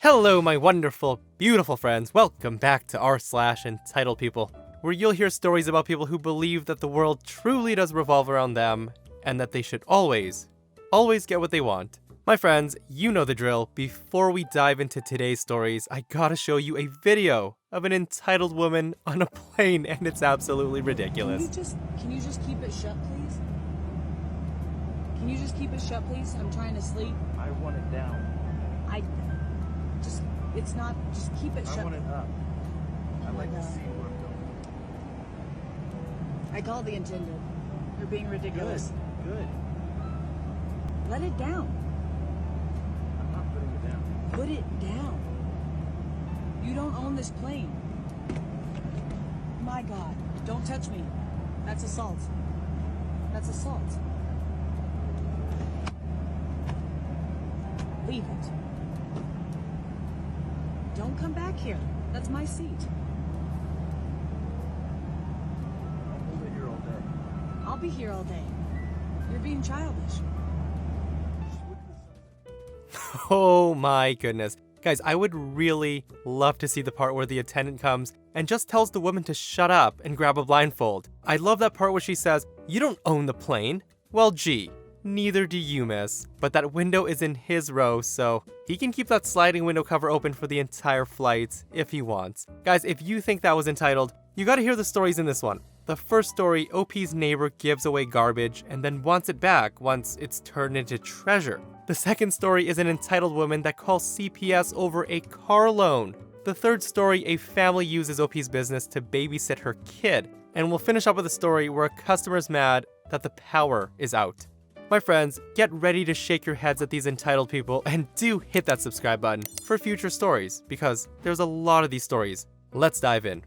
Hello, my wonderful, beautiful friends. Welcome back to r/EntitledPeople, where you'll hear stories about people who believe that the world truly does revolve around them, and that they should always get what they want. My friends, you know the drill. Before we dive into today's stories, I gotta show you a video of an entitled woman on a plane, and it's absolutely ridiculous. Can you just keep it shut, please? Can you just keep it shut, please? I'm trying to sleep. I want it down. Just keep it shut. I want it up. I'd like no. to see where I'm going. I called the attendant. They're being ridiculous. Good. Let it down. I'm not putting it down. Put it down. You don't own this plane. My God. Don't touch me. That's assault. That's assault. Leave it. Don't come back here. That's my seat. I'll hold it here all day. I'll be here all day. You're being childish. Oh my goodness. Guys, I would really love to see the part where the attendant comes and just tells the woman to shut up and grab a blindfold. I love that part where she says, "You don't own the plane." Well, gee, neither do you, miss. But that window is in his row, so he can keep that sliding window cover open for the entire flight if he wants. Guys, if you think that was entitled, you gotta hear the stories in this one. The first story, OP's neighbor gives away garbage and then wants it back once it's turned into treasure. The second story is an entitled woman that calls CPS over a car loan. The third story, a family uses OP's business to babysit her kid. And we'll finish up with a story where a customer's mad that the power is out. My friends, get ready to shake your heads at these entitled people and do hit that subscribe button for future stories because there's a lot of these stories. Let's dive in.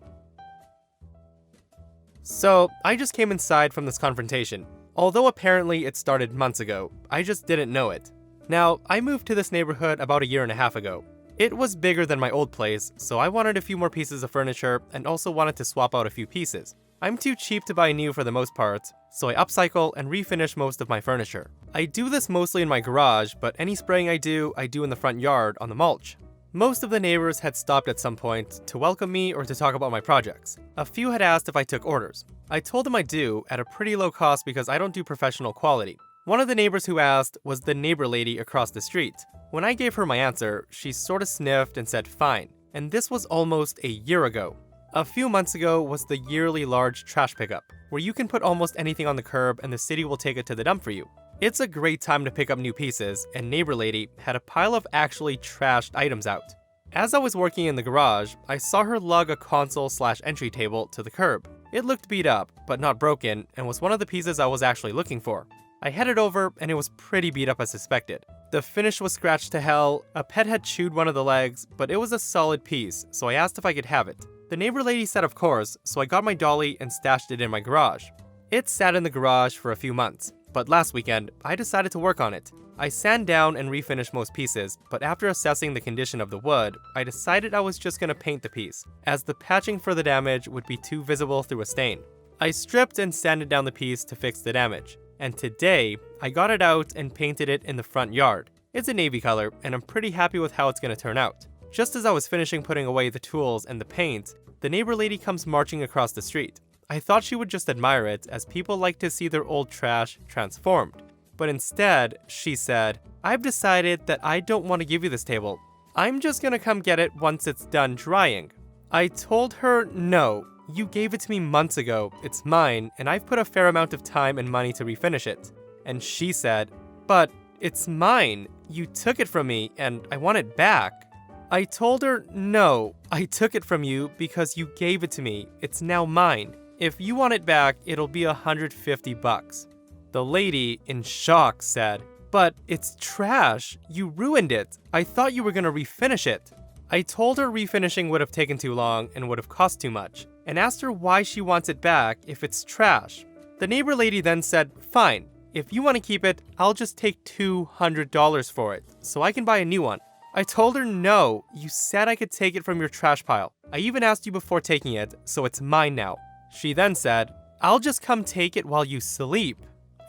So, I just came inside from this confrontation. Although apparently it started months ago, I just didn't know it. Now, I moved to this neighborhood about a year and a half ago. It was bigger than my old place, so I wanted a few more pieces of furniture and also wanted to swap out a few pieces. I'm too cheap to buy new for the most part, so I upcycle and refinish most of my furniture. I do this mostly in my garage, but any spraying I do in the front yard on the mulch. Most of the neighbors had stopped at some point to welcome me or to talk about my projects. A few had asked if I took orders. I told them I do, at a pretty low cost because I don't do professional quality. One of the neighbors who asked was the neighbor lady across the street. When I gave her my answer, she sort of sniffed and said fine, and this was almost a year ago. A few months ago was the yearly large trash pickup, where you can put almost anything on the curb and the city will take it to the dump for you. It's a great time to pick up new pieces, and neighbor lady had a pile of actually trashed items out. As I was working in the garage, I saw her lug a console/entry table to the curb. It looked beat up, but not broken, and was one of the pieces I was actually looking for. I headed over, and it was pretty beat up as suspected. The finish was scratched to hell, a pet had chewed one of the legs, but it was a solid piece, so I asked if I could have it. The neighbor lady said of course, so I got my dolly and stashed it in my garage. It sat in the garage for a few months, but last weekend, I decided to work on it. I sanded down and refinished most pieces, but after assessing the condition of the wood, I decided I was just gonna paint the piece, as the patching for the damage would be too visible through a stain. I stripped and sanded down the piece to fix the damage, and today, I got it out and painted it in the front yard. It's a navy color, and I'm pretty happy with how it's gonna turn out. Just as I was finishing putting away the tools and the paint, the neighbor lady comes marching across the street. I thought she would just admire it, as people like to see their old trash transformed. But instead, she said, "I've decided that I don't want to give you this table. I'm just gonna come get it once it's done drying." I told her, "No, you gave it to me months ago, it's mine, and I've put a fair amount of time and money to refinish it." And she said, "But it's mine, you took it from me, and I want it back." I told her, "No, I took it from you because you gave it to me. It's now mine. If you want it back, it'll be $150. The lady, in shock, said, "But it's trash. You ruined it. I thought you were gonna refinish it." I told her refinishing would have taken too long and would have cost too much, and asked her why she wants it back if it's trash. The neighbor lady then said, "Fine. If you want to keep it, I'll just take $200 for it, so I can buy a new one." I told her, "No, you said I could take it from your trash pile. I even asked you before taking it, so it's mine now." She then said, "I'll just come take it while you sleep."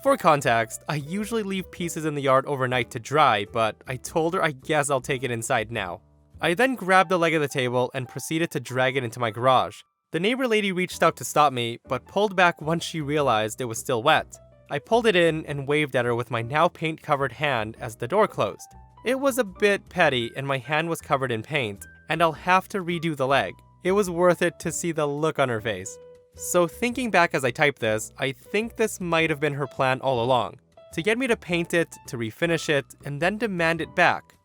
For context, I usually leave pieces in the yard overnight to dry, but I told her I guess I'll take it inside now. I then grabbed the leg of the table and proceeded to drag it into my garage. The neighbor lady reached out to stop me, but pulled back once she realized it was still wet. I pulled it in and waved at her with my now paint-covered hand as the door closed. It was a bit petty and my hand was covered in paint, and I'll have to redo the leg. It was worth it to see the look on her face. So thinking back as I type this, I think this might have been her plan all along. To get me to paint it, to refinish it, and then demand it back.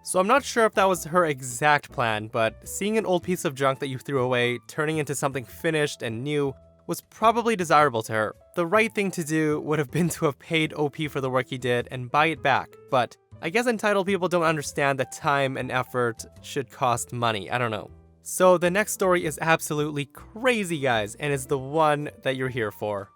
So I'm not sure if that was her exact plan, but seeing an old piece of junk that you threw away turning into something finished and new was probably desirable to her. The right thing to do would have been to have paid OP for the work he did and buy it back, but I guess entitled people don't understand that time and effort should cost money, I don't know. So the next story is absolutely crazy, guys, and is the one that you're here for.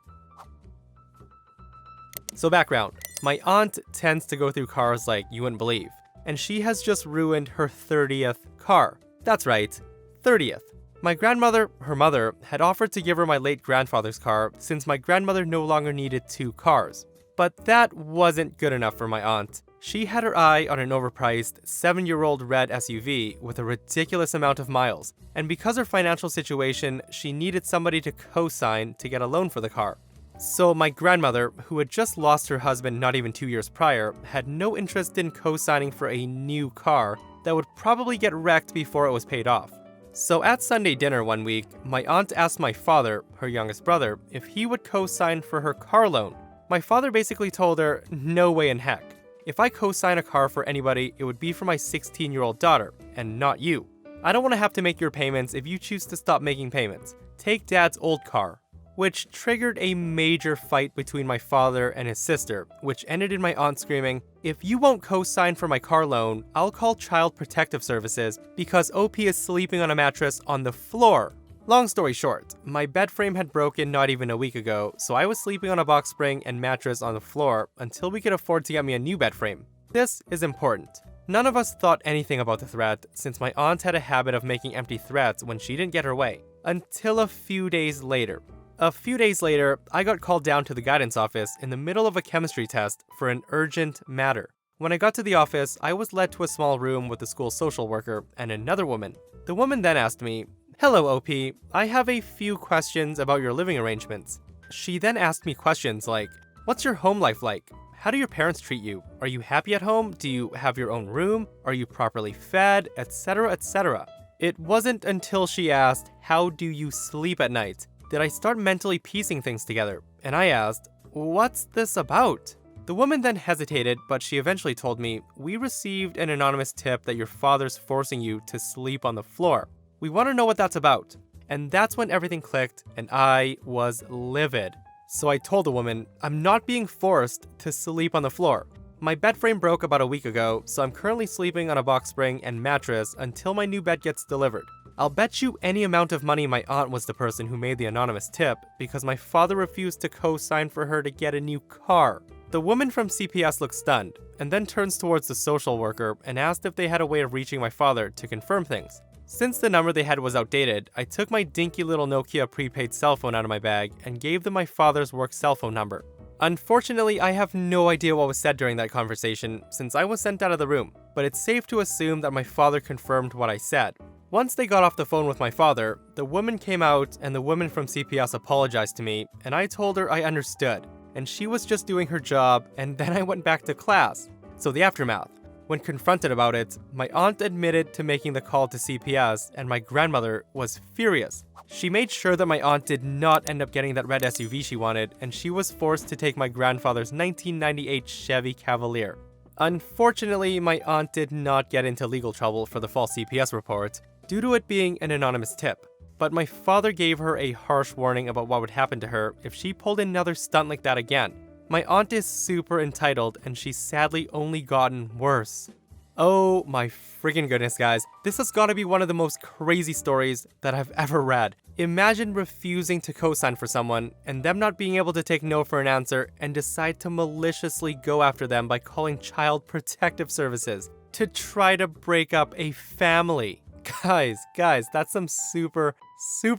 So background, my aunt tends to go through cars like you wouldn't believe, and she has just ruined her 30th car. That's right, 30th. My grandmother, her mother, had offered to give her my late grandfather's car since my grandmother no longer needed 2 cars. But that wasn't good enough for my aunt. She had her eye on an overpriced 7-year-old red SUV with a ridiculous amount of miles, and because of her financial situation, she needed somebody to co-sign to get a loan for the car. So my grandmother, who had just lost her husband not even 2 years prior, had no interest in co-signing for a new car that would probably get wrecked before it was paid off. So at Sunday dinner one week, my aunt asked my father, her youngest brother, if he would co-sign for her car loan. My father basically told her, no way in heck. If I co-sign a car for anybody, it would be for my 16-year-old daughter, and not you. I don't want to have to make your payments if you choose to stop making payments. Take Dad's old car. Which triggered a major fight between my father and his sister, which ended in my aunt screaming, if you won't co-sign for my car loan, I'll call Child Protective Services because OP is sleeping on a mattress on the floor. Long story short, my bed frame had broken not even a week ago, so I was sleeping on a box spring and mattress on the floor until we could afford to get me a new bed frame. This is important. None of us thought anything about the threat since my aunt had a habit of making empty threats when she didn't get her way. Until a few days later. A few days later, I got called down to the guidance office in the middle of a chemistry test for an urgent matter. When I got to the office, I was led to a small room with the school social worker and another woman. The woman then asked me, hello OP, I have a few questions about your living arrangements. She then asked me questions like, what's your home life like? How do your parents treat you? Are you happy at home? Do you have your own room? Are you properly fed? Etc, etc. It wasn't until she asked, how do you sleep at night? Did I start mentally piecing things together, and I asked, what's this about? The woman then hesitated, but she eventually told me, we received an anonymous tip that your father's forcing you to sleep on the floor. We want to know what that's about. And that's when everything clicked, and I was livid. So I told the woman, I'm not being forced to sleep on the floor. My bed frame broke about a week ago, so I'm currently sleeping on a box spring and mattress until my new bed gets delivered. I'll bet you any amount of money my aunt was the person who made the anonymous tip because my father refused to co-sign for her to get a new car. The woman from CPS looked stunned, and then turns towards the social worker and asked if they had a way of reaching my father to confirm things. Since the number they had was outdated, I took my dinky little Nokia prepaid cell phone out of my bag and gave them my father's work cell phone number. Unfortunately, I have no idea what was said during that conversation since I was sent out of the room, but it's safe to assume that my father confirmed what I said. Once they got off the phone with my father, the woman came out and the woman from CPS apologized to me, and I told her I understood, and she was just doing her job, and then I went back to class. So the aftermath. When confronted about it, my aunt admitted to making the call to CPS, and my grandmother was furious. She made sure that my aunt did not end up getting that red SUV she wanted, and she was forced to take my grandfather's 1998 Chevy Cavalier. Unfortunately, my aunt did not get into legal trouble for the false CPS report, due to it being an anonymous tip, but my father gave her a harsh warning about what would happen to her if she pulled another stunt like that again. My aunt is super entitled, and she's sadly only gotten worse. Oh my friggin' goodness, guys. This has gotta be one of the most crazy stories that I've ever read. Imagine refusing to co-sign for someone, and them not being able to take no for an answer, and decide to maliciously go after them by calling Child Protective Services to try to break up a family. Guys, that's some super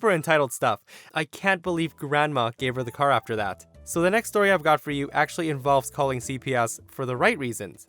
entitled stuff. I can't believe grandma gave her the car after that. So the next story I've got for you actually involves calling CPS for the right reasons.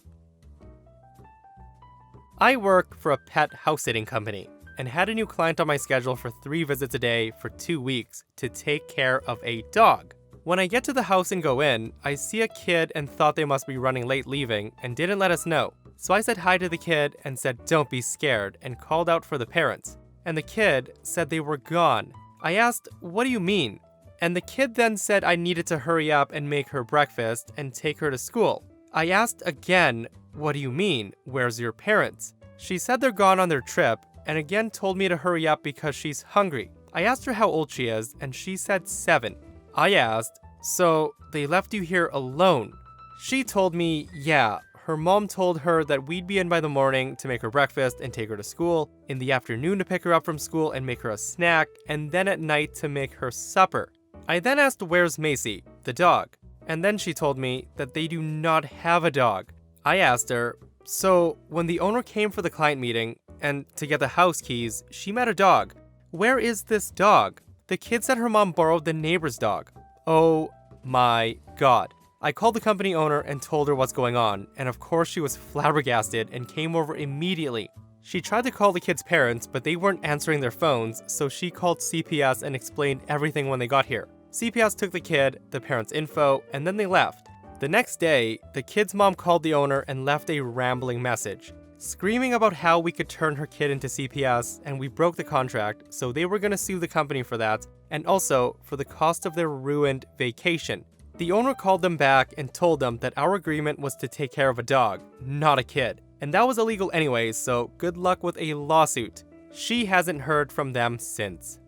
I work for a pet house-sitting company and had a new client on my schedule for 3 visits a day for 2 weeks to take care of a dog. When I get to the house and go in, I see a kid and thought they must be running late leaving and didn't let us know. So I said hi to the kid and said don't be scared and called out for the parents. And the kid said they were gone. I asked, what do you mean? And the kid then said I needed to hurry up and make her breakfast and take her to school. I asked again, what do you mean? Where's your parents? She said they're gone on their trip and again told me to hurry up because she's hungry. I asked her how old she is and she said 7. I asked, so they left you here alone? She told me, yeah, her mom told her that we'd be in by the morning to make her breakfast and take her to school, in the afternoon to pick her up from school and make her a snack, and then at night to make her supper. I then asked where's Macy, the dog, and then she told me that they do not have a dog. I asked her, so when the owner came for the client meeting and to get the house keys, she met a dog. Where is this dog? The kid said her mom borrowed the neighbor's dog. Oh my god. I called the company owner and told her what's going on, and of course she was flabbergasted and came over immediately. She tried to call the kid's parents, but they weren't answering their phones, so she called CPS and explained everything when they got here. CPS took the kid, the parents' info, and then they left. The next day, the kid's mom called the owner and left a rambling message, screaming about how we could turn her kid into CPS and we broke the contract, so they were going to sue the company for that, and also for the cost of their ruined vacation. The owner called them back and told them that our agreement was to take care of a dog, not a kid. And that was illegal anyways, so good luck with a lawsuit. She hasn't heard from them since.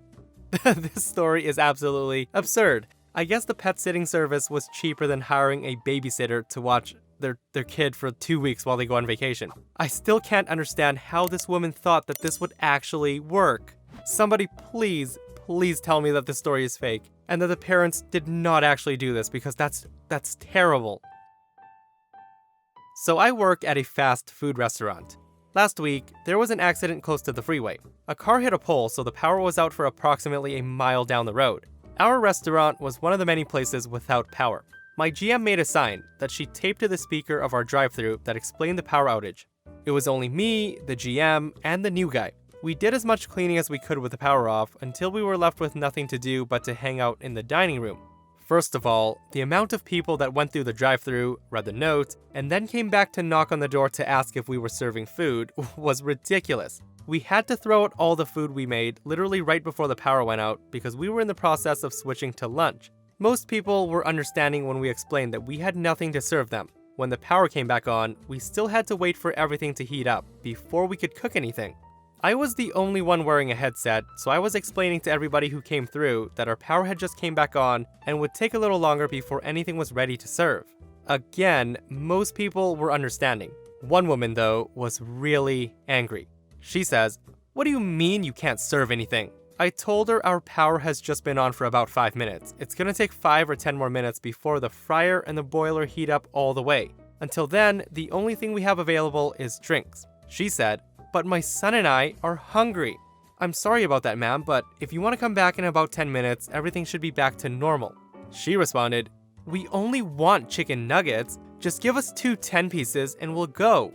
This story is absolutely absurd. I guess the pet sitting service was cheaper than hiring a babysitter to watch their kid for 2 weeks while they go on vacation. I still can't understand how this woman thought that this would actually work. Somebody please tell me that this story is fake and that the parents did not actually do this, because that's terrible. So I work at a fast food restaurant. Last week, there was an accident close to the freeway. A car hit a pole, so the power was out for approximately a mile down the road. Our restaurant was one of the many places without power. My GM made a sign that she taped to the speaker of our drive-thru that explained the power outage. It was only me, the GM, and the new guy. We did as much cleaning as we could with the power off until we were left with nothing to do but to hang out in the dining room. First of all, the amount of people that went through the drive-thru, read the note, and then came back to knock on the door to ask if we were serving food was ridiculous. We had to throw out all the food we made literally right before the power went out because we were in the process of switching to lunch. Most people were understanding when we explained that we had nothing to serve them. When the power came back on, we still had to wait for everything to heat up before we could cook anything. I was the only one wearing a headset, so I was explaining to everybody who came through that our power had just came back on and would take a little longer before anything was ready to serve. Again, most people were understanding. One woman, though, was really angry. She says, "What do you mean you can't serve anything?" I told her our power has just been on for about 5 minutes. It's gonna take 5 or 10 more minutes before the fryer and the boiler heat up all the way. Until then, the only thing we have available is drinks. She said, "But my son and I are hungry." "I'm sorry about that, ma'am, but if you want to come back in about 10 minutes, everything should be back to normal." She responded, "We only want chicken nuggets. Just give us 2 10 pieces and we'll go."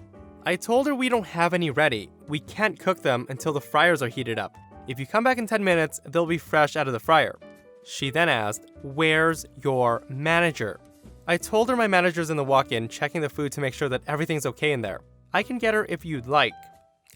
I told her we don't have any ready. We can't cook them until the fryers are heated up. If you come back in 10 minutes, they'll be fresh out of the fryer. She then asked, "Where's your manager?" I told her my manager's in the walk-in checking the food to make sure that everything's okay in there. "I can get her if you'd like."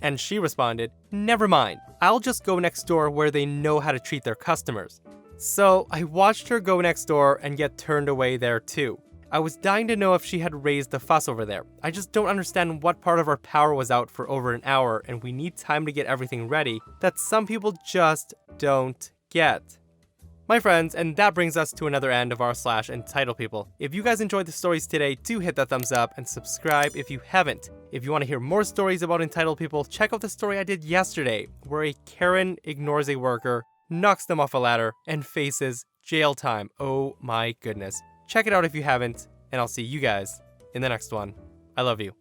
And she responded, "Never mind. I'll just go next door where they know how to treat their customers." So I watched her go next door and get turned away there too. I was dying to know if she had raised a fuss over there. I just don't understand what part of our power was out for over an hour and we need time to get everything ready that some people just don't get. My friends, and that brings us to another end of our /EntitledPeople. If you guys enjoyed the stories today, do hit that thumbs up and subscribe if you haven't. If you want to hear more stories about entitled people, check out the story I did yesterday, where a Karen ignores a worker, knocks them off a ladder, and faces jail time. Oh my goodness. Check it out if you haven't, and I'll see you guys in the next one. I love you.